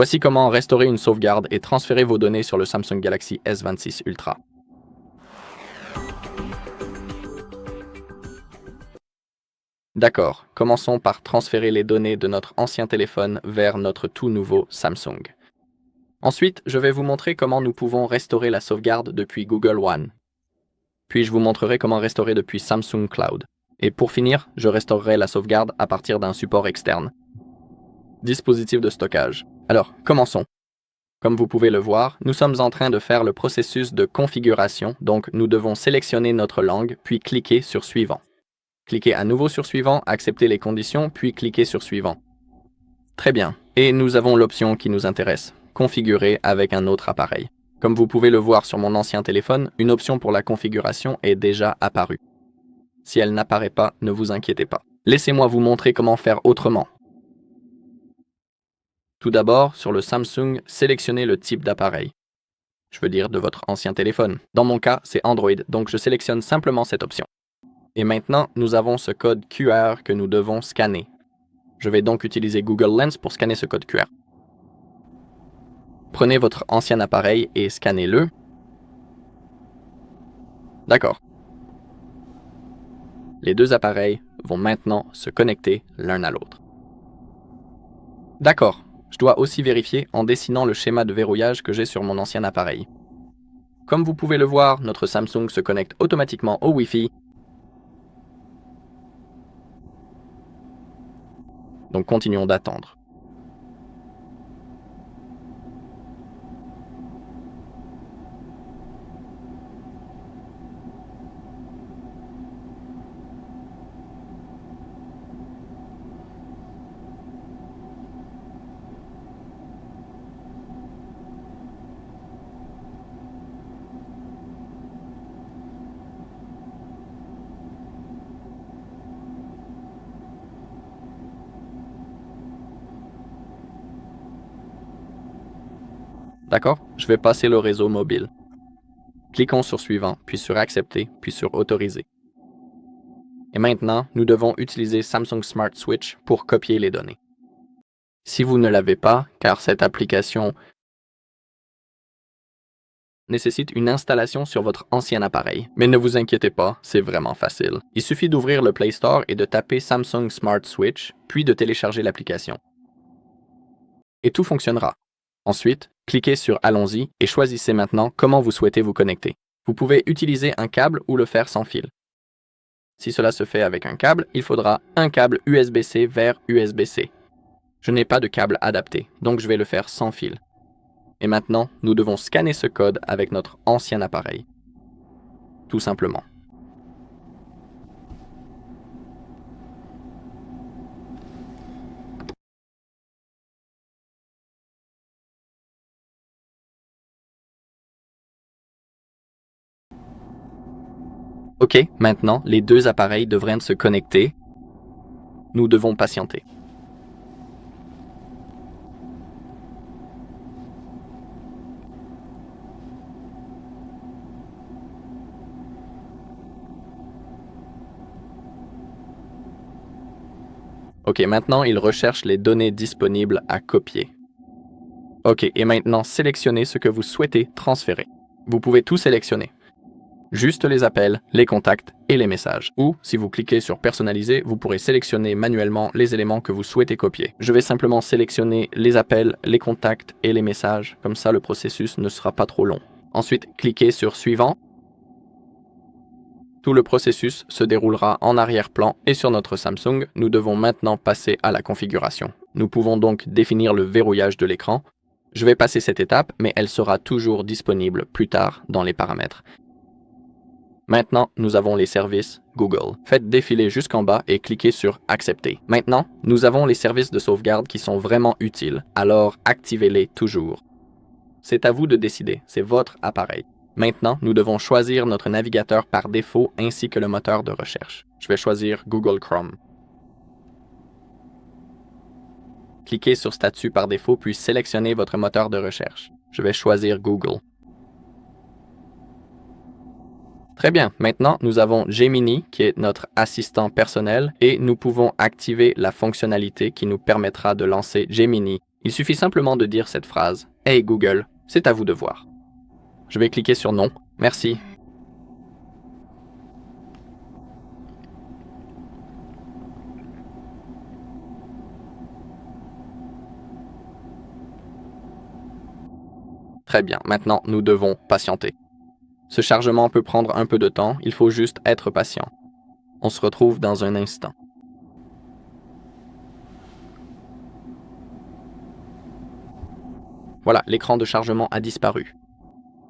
Voici comment restaurer une sauvegarde et transférer vos données sur le Samsung Galaxy S26 Ultra. D'accord, commençons par transférer les données de notre ancien téléphone vers notre tout nouveau Samsung. Ensuite, je vais vous montrer comment nous pouvons restaurer la sauvegarde depuis Google One. Puis je vous montrerai comment restaurer depuis Samsung Cloud. Et pour finir, je restaurerai la sauvegarde à partir d'un support externe. Dispositif de stockage. Alors, commençons. Comme vous pouvez le voir, nous sommes en train de faire le processus de configuration, donc nous devons sélectionner notre langue, puis cliquer sur Suivant. Cliquez à nouveau sur Suivant, acceptez les conditions, puis cliquez sur Suivant. Très bien. Et nous avons l'option qui nous intéresse, configurer avec un autre appareil. Comme vous pouvez le voir sur mon ancien téléphone, une option pour la configuration est déjà apparue. Si elle n'apparaît pas, ne vous inquiétez pas. Laissez-moi vous montrer comment faire autrement. Tout d'abord, sur le Samsung, sélectionnez le type d'appareil. Je veux dire de votre ancien téléphone. Dans mon cas, c'est Android, donc je sélectionne simplement cette option. Et maintenant, nous avons ce code QR que nous devons scanner. Je vais donc utiliser Google Lens pour scanner ce code QR. Prenez votre ancien appareil et scannez-le. D'accord. Les deux appareils vont maintenant se connecter l'un à l'autre. D'accord. Je dois aussi vérifier en dessinant le schéma de verrouillage que j'ai sur mon ancien appareil. Comme vous pouvez le voir, notre Samsung se connecte automatiquement au Wi-Fi. Donc continuons d'attendre. D'accord? Je vais passer le réseau mobile. Cliquons sur Suivant, puis sur Accepter, puis sur Autoriser. Et maintenant, nous devons utiliser Samsung Smart Switch pour copier les données. Si vous ne l'avez pas, car cette application nécessite une installation sur votre ancien appareil. Mais ne vous inquiétez pas, c'est vraiment facile. Il suffit d'ouvrir le Play Store et de taper Samsung Smart Switch, puis de télécharger l'application. Et tout fonctionnera. Ensuite, cliquez sur Allons-y et choisissez maintenant comment vous souhaitez vous connecter. Vous pouvez utiliser un câble ou le faire sans fil. Si cela se fait avec un câble, il faudra un câble USB-C vers USB-C. Je n'ai pas de câble adapté, donc je vais le faire sans fil. Et maintenant, nous devons scanner ce code avec notre ancien appareil. Tout simplement. OK, maintenant, les deux appareils devraient se connecter. Nous devons patienter. OK, maintenant, il recherche les données disponibles à copier. OK, et maintenant, sélectionnez ce que vous souhaitez transférer. Vous pouvez tout sélectionner. Juste les appels, les contacts et les messages. Ou, si vous cliquez sur Personnaliser, vous pourrez sélectionner manuellement les éléments que vous souhaitez copier. Je vais simplement sélectionner les appels, les contacts et les messages. Comme ça, le processus ne sera pas trop long. Ensuite, cliquez sur Suivant. Tout le processus se déroulera en arrière-plan et sur notre Samsung, nous devons maintenant passer à la configuration. Nous pouvons donc définir le verrouillage de l'écran. Je vais passer cette étape, mais elle sera toujours disponible plus tard dans les paramètres. Maintenant, nous avons les services Google. Faites défiler jusqu'en bas et cliquez sur Accepter. Maintenant, nous avons les services de sauvegarde qui sont vraiment utiles, alors activez-les toujours. C'est à vous de décider, c'est votre appareil. Maintenant, nous devons choisir notre navigateur par défaut ainsi que le moteur de recherche. Je vais choisir Google Chrome. Cliquez sur Statut par défaut puis sélectionnez votre moteur de recherche. Je vais choisir Google. Très bien, maintenant nous avons Gemini qui est notre assistant personnel et nous pouvons activer la fonctionnalité qui nous permettra de lancer Gemini Il suffit simplement de dire cette phrase « Hey Google, c'est à vous de voir ». Je vais cliquer sur « Non, merci ». Très bien, maintenant nous devons patienter. Ce chargement peut prendre un peu de temps, il faut juste être patient. On se retrouve dans un instant. Voilà, l'écran de chargement a disparu.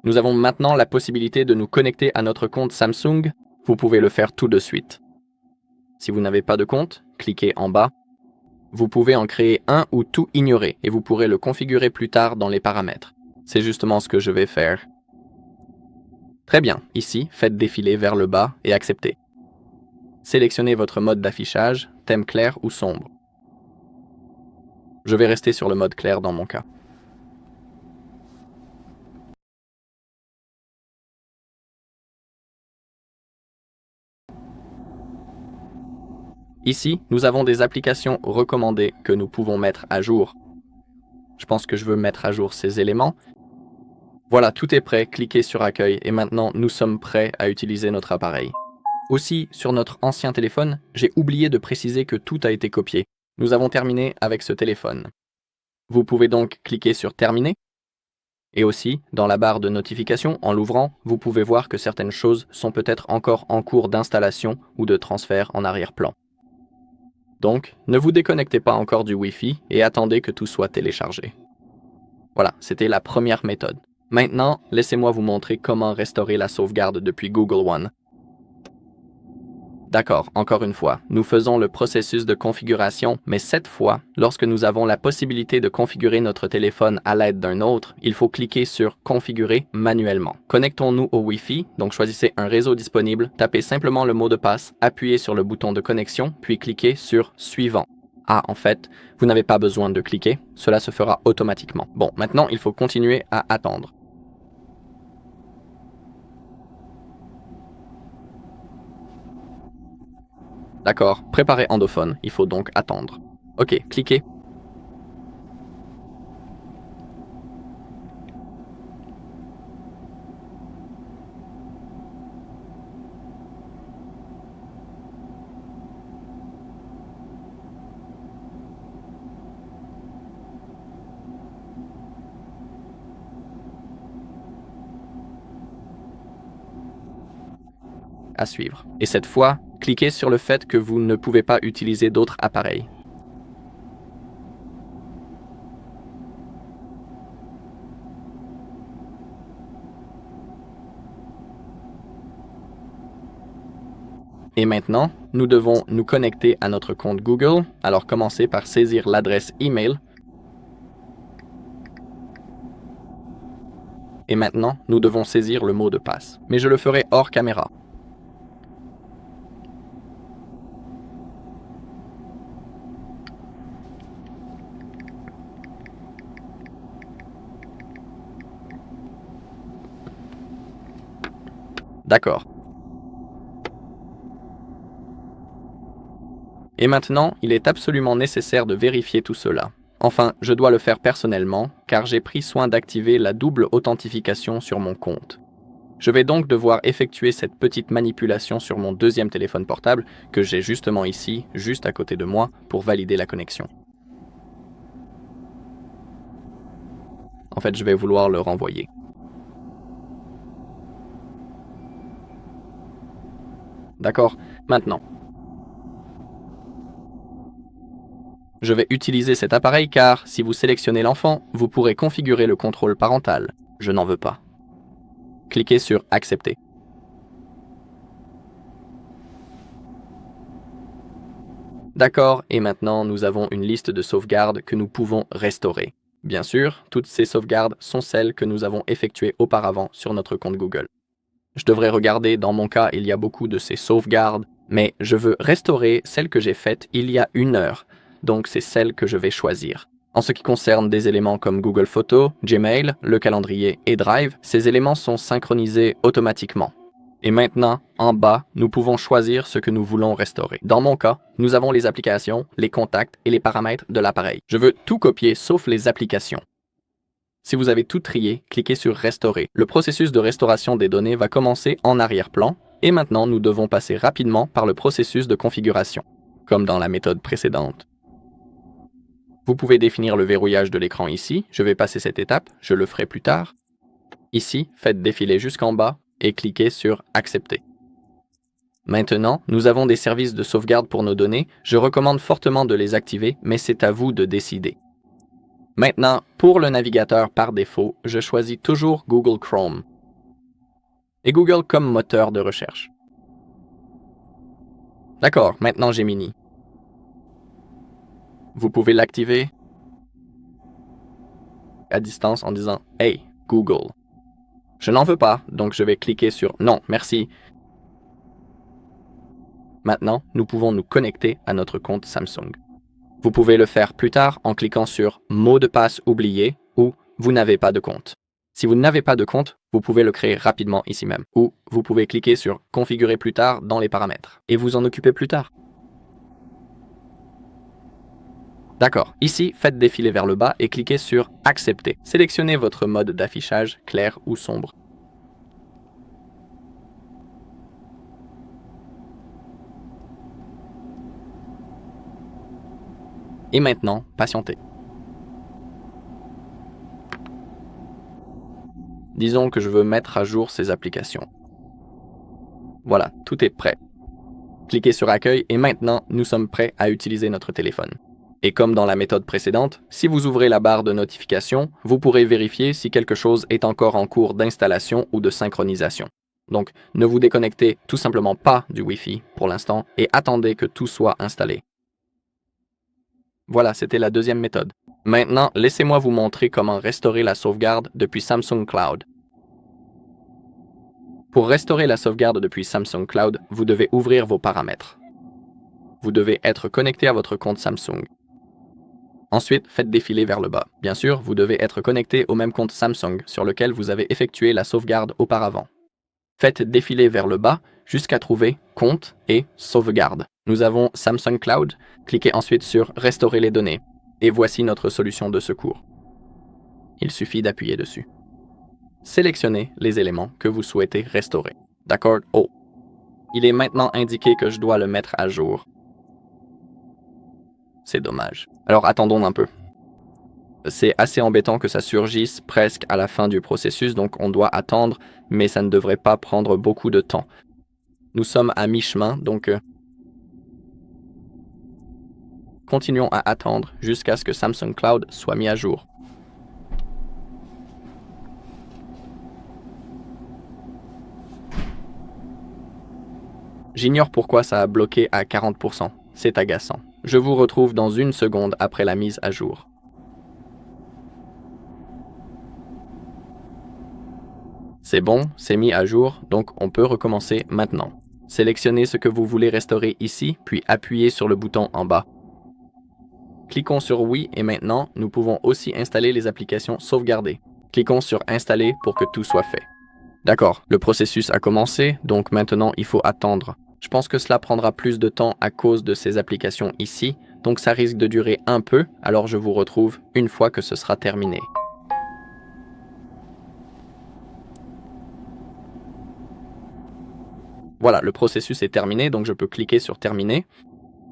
Nous avons maintenant la possibilité de nous connecter à notre compte Samsung. Vous pouvez le faire tout de suite. Si vous n'avez pas de compte, cliquez en bas. Vous pouvez en créer un ou tout ignorer et vous pourrez le configurer plus tard dans les paramètres. C'est justement ce que je vais faire. Très bien, ici, faites défiler vers le bas et acceptez. Sélectionnez votre mode d'affichage, thème clair ou sombre. Je vais rester sur le mode clair dans mon cas. Ici, nous avons des applications recommandées que nous pouvons mettre à jour. Je pense que je veux mettre à jour ces éléments. Voilà, tout est prêt, cliquez sur Accueil et maintenant nous sommes prêts à utiliser notre appareil. Aussi, sur notre ancien téléphone, j'ai oublié de préciser que tout a été copié. Nous avons terminé avec ce téléphone. Vous pouvez donc cliquer sur Terminer. Et aussi, dans la barre de notification, en l'ouvrant, vous pouvez voir que certaines choses sont peut-être encore en cours d'installation ou de transfert en arrière-plan. Donc, ne vous déconnectez pas encore du Wi-Fi et attendez que tout soit téléchargé. Voilà, c'était la première méthode. Maintenant, laissez-moi vous montrer comment restaurer la sauvegarde depuis Google One. D'accord, encore une fois, nous faisons le processus de configuration, mais cette fois, lorsque nous avons la possibilité de configurer notre téléphone à l'aide d'un autre, il faut cliquer sur « Configurer manuellement ». Connectons-nous au Wi-Fi, donc choisissez un réseau disponible, tapez simplement le mot de passe, appuyez sur le bouton de connexion, puis cliquez sur « Suivant ». Ah, en fait, vous n'avez pas besoin de cliquer, cela se fera automatiquement. Bon, maintenant, il faut continuer à attendre. D'accord, préparez Endophone, il faut donc attendre. Ok, cliquez. À suivre. Et cette fois, cliquez sur le fait que vous ne pouvez pas utiliser d'autres appareils. Et maintenant, nous devons nous connecter à notre compte Google. Alors commencez par saisir l'adresse email. Et maintenant, nous devons saisir le mot de passe. Mais je le ferai hors caméra. D'accord. Et maintenant, il est absolument nécessaire de vérifier tout cela. Enfin, je dois le faire personnellement, car j'ai pris soin d'activer la double authentification sur mon compte. Je vais donc devoir effectuer cette petite manipulation sur mon deuxième téléphone portable, que j'ai justement ici, juste à côté de moi, pour valider la connexion. En fait, je vais vouloir le renvoyer. D'accord, maintenant. Je vais utiliser cet appareil car, si vous sélectionnez l'enfant, vous pourrez configurer le contrôle parental. Je n'en veux pas. Cliquez sur « Accepter ». D'accord, et maintenant nous avons une liste de sauvegardes que nous pouvons restaurer. Bien sûr, toutes ces sauvegardes sont celles que nous avons effectuées auparavant sur notre compte Google. Je devrais regarder, dans mon cas, il y a beaucoup de ces sauvegardes, mais je veux restaurer celles que j'ai faites il y a 1 heure, donc c'est celle que je vais choisir. En ce qui concerne des éléments comme Google Photos, Gmail, le calendrier et Drive, ces éléments sont synchronisés automatiquement. Et maintenant, en bas, nous pouvons choisir ce que nous voulons restaurer. Dans mon cas, nous avons les applications, les contacts et les paramètres de l'appareil. Je veux tout copier sauf les applications. Si vous avez tout trié, cliquez sur Restaurer. Le processus de restauration des données va commencer en arrière-plan et maintenant nous devons passer rapidement par le processus de configuration, comme dans la méthode précédente. Vous pouvez définir le verrouillage de l'écran ici. Je vais passer cette étape, je le ferai plus tard. Ici, faites défiler jusqu'en bas et cliquez sur Accepter. Maintenant, nous avons des services de sauvegarde pour nos données. Je recommande fortement de les activer, mais c'est à vous de décider. Maintenant, pour le navigateur par défaut, je choisis toujours Google Chrome et Google comme moteur de recherche. D'accord, maintenant Gemini. Vous pouvez l'activer à distance en disant « Hey, Google ». Je n'en veux pas, donc je vais cliquer sur « Non, merci ». Maintenant, nous pouvons nous connecter à notre compte Samsung. Vous pouvez le faire plus tard en cliquant sur « Mot de passe oublié » ou « Vous n'avez pas de compte ». Si vous n'avez pas de compte, vous pouvez le créer rapidement ici même. Ou vous pouvez cliquer sur « Configurer plus tard » dans les paramètres et vous en occuper plus tard. D'accord. Ici, faites défiler vers le bas et cliquez sur « Accepter ». Sélectionnez votre mode d'affichage, clair ou sombre. Et maintenant, patientez. Disons que je veux mettre à jour ces applications. Voilà, tout est prêt. Cliquez sur Accueil et maintenant, nous sommes prêts à utiliser notre téléphone. Et comme dans la méthode précédente, si vous ouvrez la barre de notification, vous pourrez vérifier si quelque chose est encore en cours d'installation ou de synchronisation. Donc, ne vous déconnectez tout simplement pas du Wi-Fi pour l'instant et attendez que tout soit installé. Voilà, c'était la deuxième méthode. Maintenant, laissez-moi vous montrer comment restaurer la sauvegarde depuis Samsung Cloud. Pour restaurer la sauvegarde depuis Samsung Cloud, vous devez ouvrir vos paramètres. Vous devez être connecté à votre compte Samsung. Ensuite, faites défiler vers le bas. Bien sûr, vous devez être connecté au même compte Samsung sur lequel vous avez effectué la sauvegarde auparavant. Faites défiler vers le bas jusqu'à trouver Compte et Sauvegarde. Nous avons Samsung Cloud. Cliquez ensuite sur Restaurer les données. Et voici notre solution de secours. Il suffit d'appuyer dessus. Sélectionnez les éléments que vous souhaitez restaurer. D'accord? Oh! Il est maintenant indiqué que je dois le mettre à jour. C'est dommage. Alors attendons un peu. C'est assez embêtant que ça surgisse presque à la fin du processus, donc on doit attendre, mais ça ne devrait pas prendre beaucoup de temps. Nous sommes à mi-chemin, donc continuons à attendre jusqu'à ce que Samsung Cloud soit mis à jour. J'ignore pourquoi ça a bloqué à 40%. C'est agaçant. Je vous retrouve dans une seconde après la mise à jour. C'est bon, c'est mis à jour, donc on peut recommencer maintenant. Sélectionnez ce que vous voulez restaurer ici, puis appuyez sur le bouton en bas. Cliquons sur Oui et maintenant, nous pouvons aussi installer les applications sauvegardées. Cliquons sur Installer pour que tout soit fait. D'accord, le processus a commencé, donc maintenant il faut attendre. Je pense que cela prendra plus de temps à cause de ces applications ici, donc ça risque de durer un peu, alors je vous retrouve une fois que ce sera terminé. Voilà, le processus est terminé, donc je peux cliquer sur Terminer.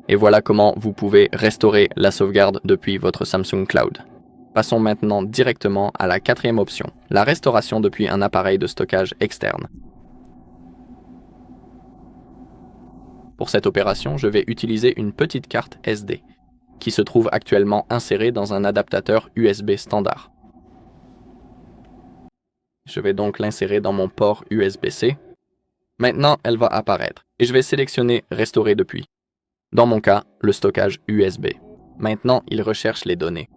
Et voilà comment vous pouvez restaurer la sauvegarde depuis votre Samsung Cloud. Passons maintenant directement à la quatrième option, la restauration depuis un appareil de stockage externe. Pour cette opération, je vais utiliser une petite carte SD, qui se trouve actuellement insérée dans un adaptateur USB standard. Je vais donc l'insérer dans mon port USB-C. Maintenant, elle va apparaître, et je vais sélectionner « Restaurer depuis ». Dans mon cas, le stockage USB. Maintenant, il recherche les données.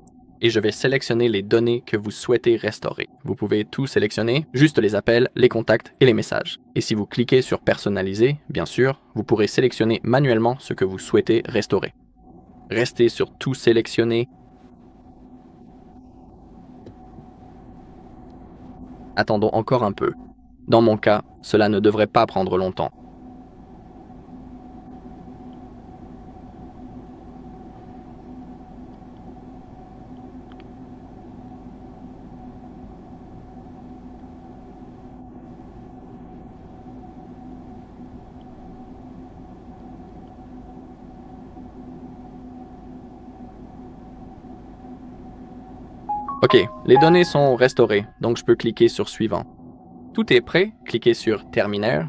Et je vais sélectionner les données que vous souhaitez restaurer. Vous pouvez tout sélectionner, juste les appels, les contacts et les messages. Et si vous cliquez sur Personnaliser, bien sûr, vous pourrez sélectionner manuellement ce que vous souhaitez restaurer. Restez sur Tout sélectionner. Attendons encore un peu. Dans mon cas, cela ne devrait pas prendre longtemps. Ok, les données sont restaurées, donc je peux cliquer sur Suivant. Tout est prêt, cliquez sur Terminer,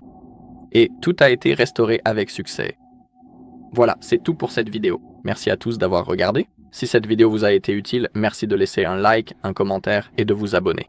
et tout a été restauré avec succès. Voilà, c'est tout pour cette vidéo. Merci à tous d'avoir regardé. Si cette vidéo vous a été utile, merci de laisser un like, un commentaire et de vous abonner.